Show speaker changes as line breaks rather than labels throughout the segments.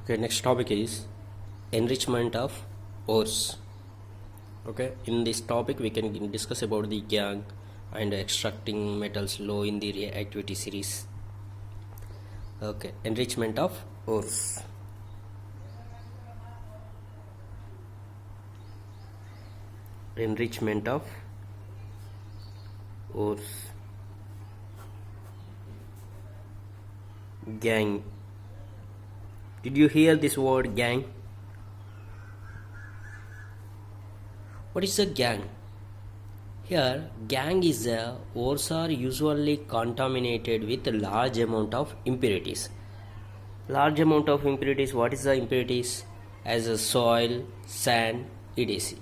Okay, next topic is enrichment of ores. Okay, in this topic we can discuss about the gangue and extracting metals low in the reactivity series. Okay, enrichment of ores. Enrichment of ores. Gangue. Did you hear this word gangue? What is a gangue? Here, gangue is a ores are usually contaminated with a large amount of impurities. Large amount of impurities. What is the impurities? As a soil, sand, etc.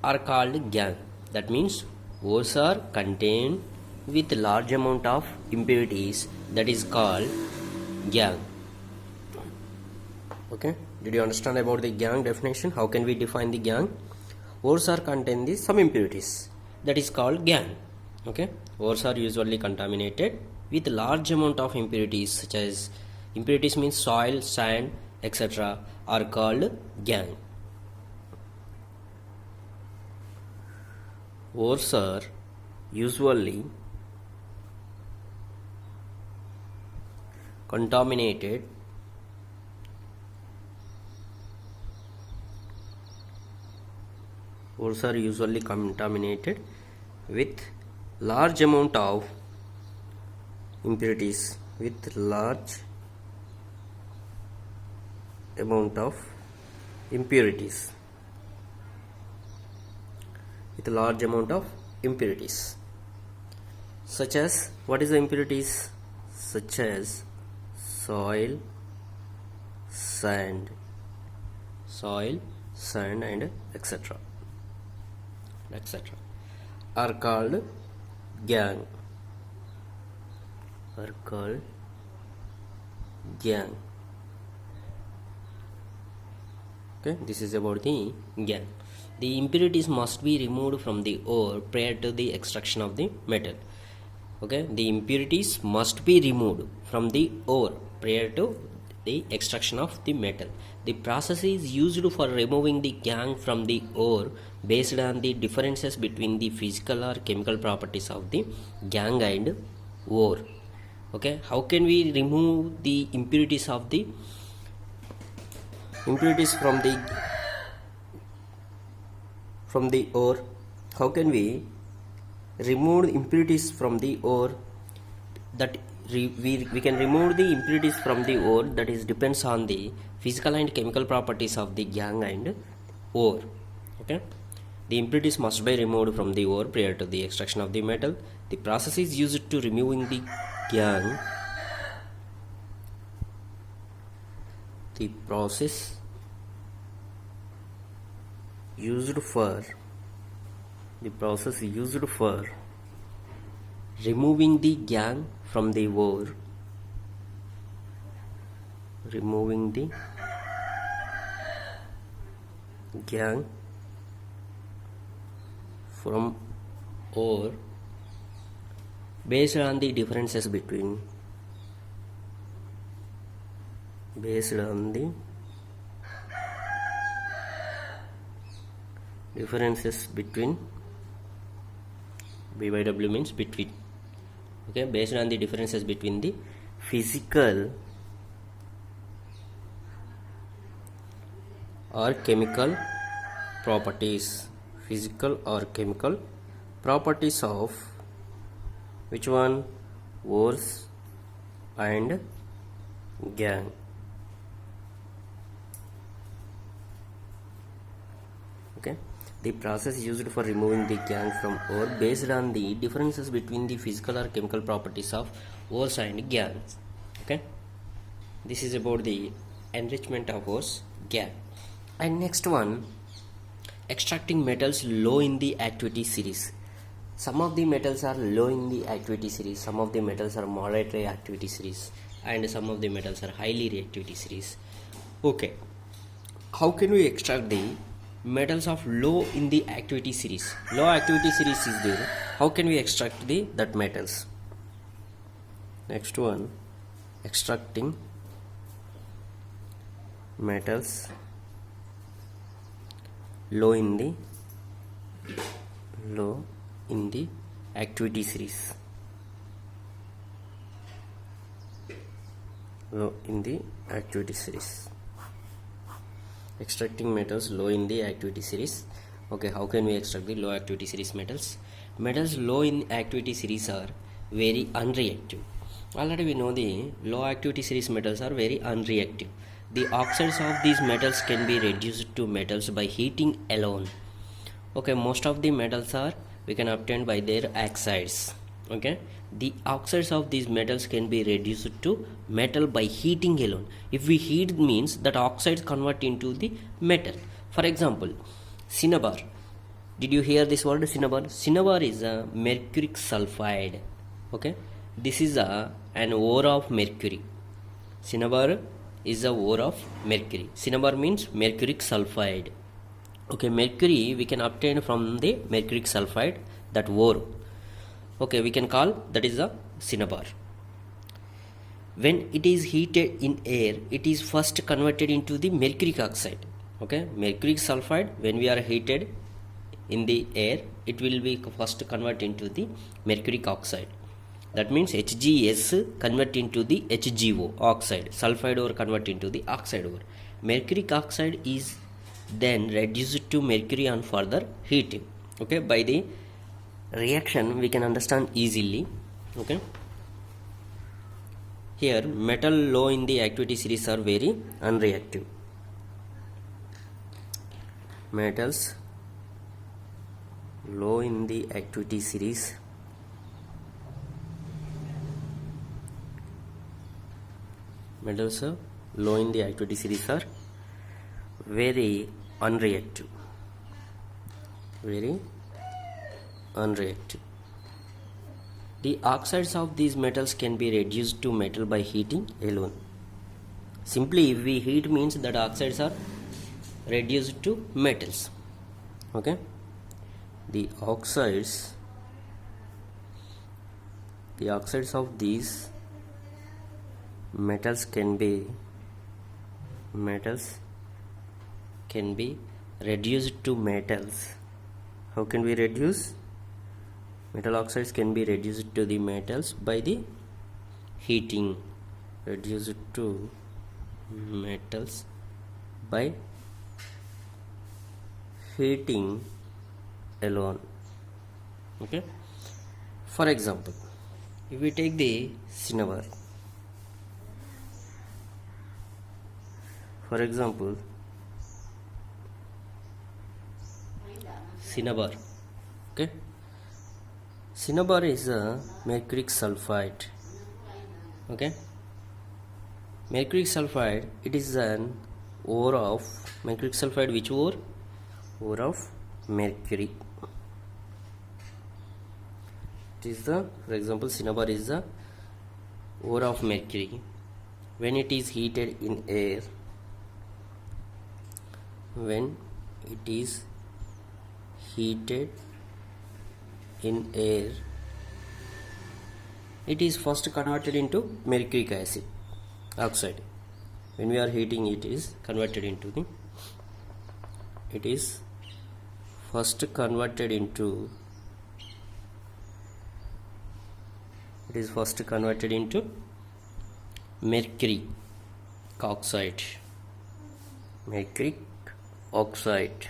are called gangue. That means ores are contained with large amount of impurities. That is called gangue. Okay. Did you understand about the gangue definition? How can we define the gangue? Ores are contain the some impurities, that is called gangue. Okay, ores are usually contaminated with large amount of impurities, such as impurities means soil, sand, etc. are called gangue. Ores are usually contaminated ores are usually contaminated with large amount of impurities, with large amount of impurities, with large amount of impurities, such as, what is the impurities? Such as soil, sand and etc. are called gangue. Okay, this is about the gangue. The impurities must be removed from the ore prior to the extraction of the metal. Okay, the impurities must be removed from the ore prior to the extraction of the metal. The process is used for removing the gangue from the ore based on the differences between the physical or chemical properties of the gangue and ore. Okay, how can we remove the impurities from the ore? How can we remove impurities from the ore? That we can remove the impurities from the ore, that is depends on the physical and chemical properties of the gangue and ore. Okay, the impurities must be removed from the ore prior to the extraction of the metal. The process is used to removing the gangue. The process used for removing the gangue from the ore. Removing the gangue from ore based on the differences between BYW means between. Okay, based on the differences between the physical or chemical properties of which one? Ores and gangue. Okay, the process used for removing the gangue from ore based on the differences between the physical or chemical properties of ores and gangue. Okay, this is about the enrichment of ores, gangue. And next one, extracting metals low in the activity series. Some of the metals are low in the activity series, some of the metals are moderate reactivity series, and some of the metals are highly reactivity series. Okay, how can we extract the metals of low in the activity series? Low activity series is there. How can we extract that metals? Next one, extracting metals low in the activity series. Low in the activity series. Extracting metals low in the activity series. Okay, how can we extract the low activity series metals? Metals low in activity series are very unreactive. Already we know the low activity series metals are very unreactive. The oxides of these metals can be reduced to metals by heating alone. Okay, most of the metals are we can obtain by their oxides. Okay, the oxides of these metals can be reduced to metal by heating alone. If we heat means that oxides convert into the metal. For example, cinnabar. Did you hear this word cinnabar? Cinnabar is a mercuric sulfide. Okay, this is an ore of mercury. Cinnabar is a ore of mercury. Cinnabar means mercuric sulfide. Okay, mercury we can obtain from the mercuric sulfide, that ore. Okay, we can call that is a cinnabar. When it is heated in air, it is first converted into the mercuric oxide. Okay, mercuric sulfide, when we are heated in the air, it will be first converted into the mercuric oxide. That means HgS convert into the HgO oxide. Sulfide ore convert into the oxide ore. Mercuric oxide is then reduced to mercury on further heating. Okay, by the reaction we can understand easily. Okay, here metal low in the activity series are very unreactive. Metals low in the activity series metals low in the activity series are very unreactive. Very unreactive. The oxides of these metals can be reduced to metal by heating alone. Simply, if we heat means that oxides are reduced to metals. Okay, the oxides of these metals can be reduced to metals. How can we reduce? Metal oxides can be reduced to the metals by the heating. Reduced to metals by heating alone. Okay, for example, if we take the cinnabar, for example, cinnabar. Okay, cinnabar is a mercuric sulfide. Okay, mercuric sulfide, it is an ore of mercuric sulfide. Which ore? Ore of mercury. It is the, for example, cinnabar is the ore of mercury. When it is heated in air, when it is heated in air, it is first converted into mercuric acid oxide. When we are heating, it is converted into the, it is first converted into, it is first converted into mercury oxide. Mercuric oxide.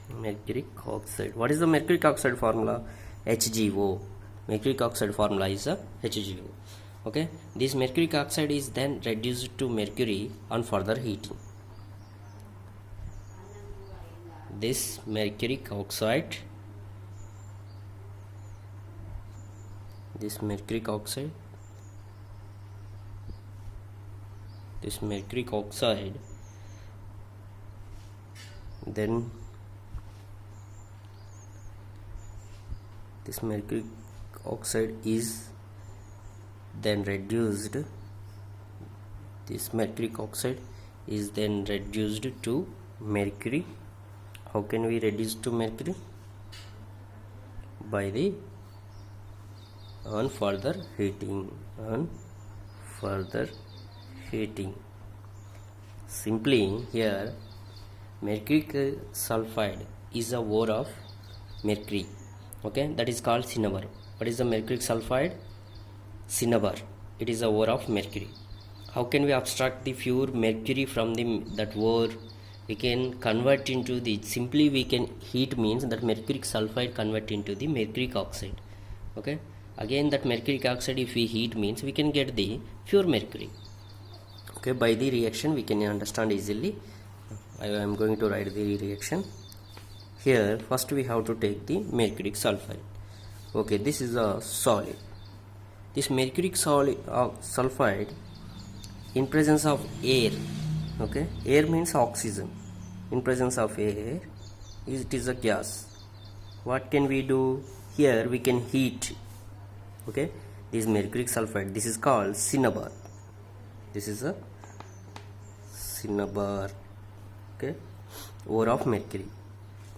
Mercuric oxide. What is the mercuric oxide formula? HgO. Mercuric oxide formula is a HgO. Okay, this mercuric oxide is then reduced to mercury on further heating. This mercuric oxide, this mercuric oxide then this mercuric oxide is then reduced, this mercuric oxide is then reduced to mercury. How can we reduce to mercury? By the on further heating. Simply here mercuric sulfide is a ore of mercury, okay, that is called cinnabar. What is the mercuric sulfide? Cinnabar. It is a ore of mercury. How can we abstract the pure mercury from that ore? We can convert into the, simply we can heat means that mercuric sulfide convert into the mercuric oxide, okay. Again that mercuric oxide if we heat means we can get the pure mercury, okay. By the reaction we can understand easily. I am going to write the reaction here. First we have to take the mercuric sulfide, okay. This is a solid. This mercuric sulfide in presence of air, okay, air means oxygen, in presence of air it is a gas. What can we do here? We can heat, okay, this mercuric sulfide. This is called cinnabar. This is a cinnabar, okay, ore of mercury.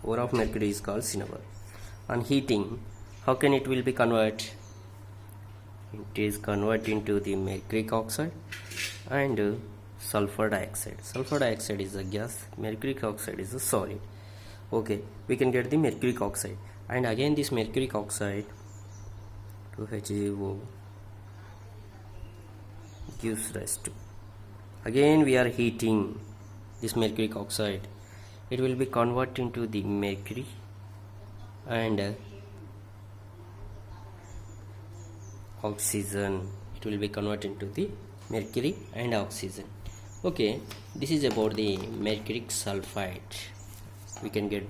Ore of mercury is called cinnabar. On heating, how can it will be converted? It is converted into the mercuric oxide and sulfur dioxide. Sulfur dioxide is a gas, mercuric oxide is a solid, okay. We can get the mercuric oxide, and again this mercuric oxide 2HAO gives rise to, again we are heating this mercuric oxide. It will be converted into the mercury and oxygen. It will be converted into the mercury and oxygen, okay. This is about the mercuric sulfide. We can get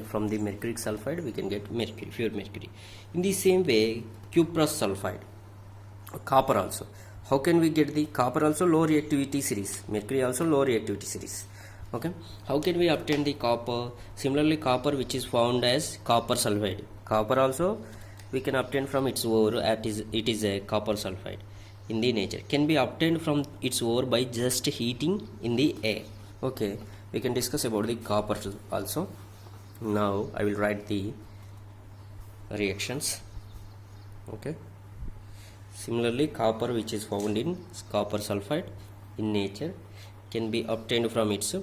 from the mercuric sulfide we can get mercury, pure mercury. In the same way cuprous sulfide, copper also. How can we get the copper? Also low reactivity series, mercury also low reactivity series, okay. How can we obtain the copper? Similarly copper which is found as copper sulfide, copper also we can obtain from its ore. It is a copper sulfide in the nature, can be obtained from its ore by just heating in the air, okay. We can discuss about the copper also. Now I will write the reactions, okay. Similarly copper which is found in copper sulfide in nature can be obtained from its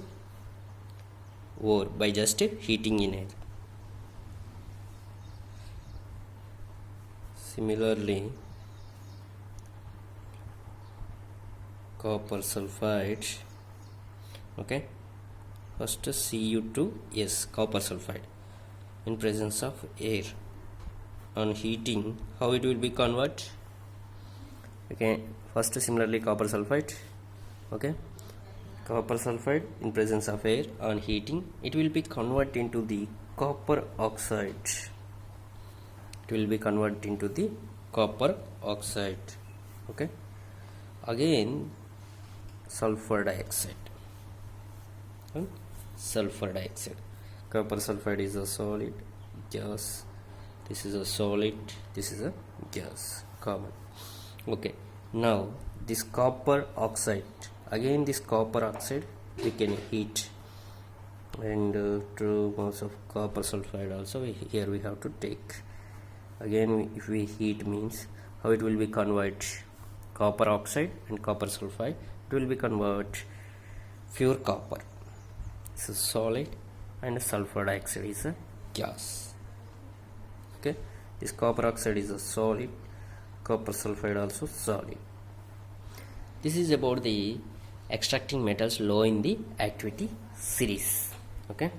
ore by just heating in air. Similarly copper sulfide, okay, first Cu2S copper sulfide in presence of air. On heating how it will be converted? Okay, first similarly copper sulfide, okay, copper sulfide in presence of air. On heating it will be converted into the copper oxide. It will be converted into the copper oxide, okay. Again sulfur dioxide, sulfur dioxide. Copper sulfide is a solid gas, this is a solid, this is a gas, common, okay. Now this copper oxide, again this copper oxide we can heat, and 2 moles of copper sulfide also here we have to take. Again if we heat means how it will be converted? Copper oxide and copper sulfide, it will be converted pure copper. This is solid and sulfur dioxide is a gas, okay. This copper oxide is a solid, copper sulfide also solid. This is about the extracting metals low in the activity series, okay.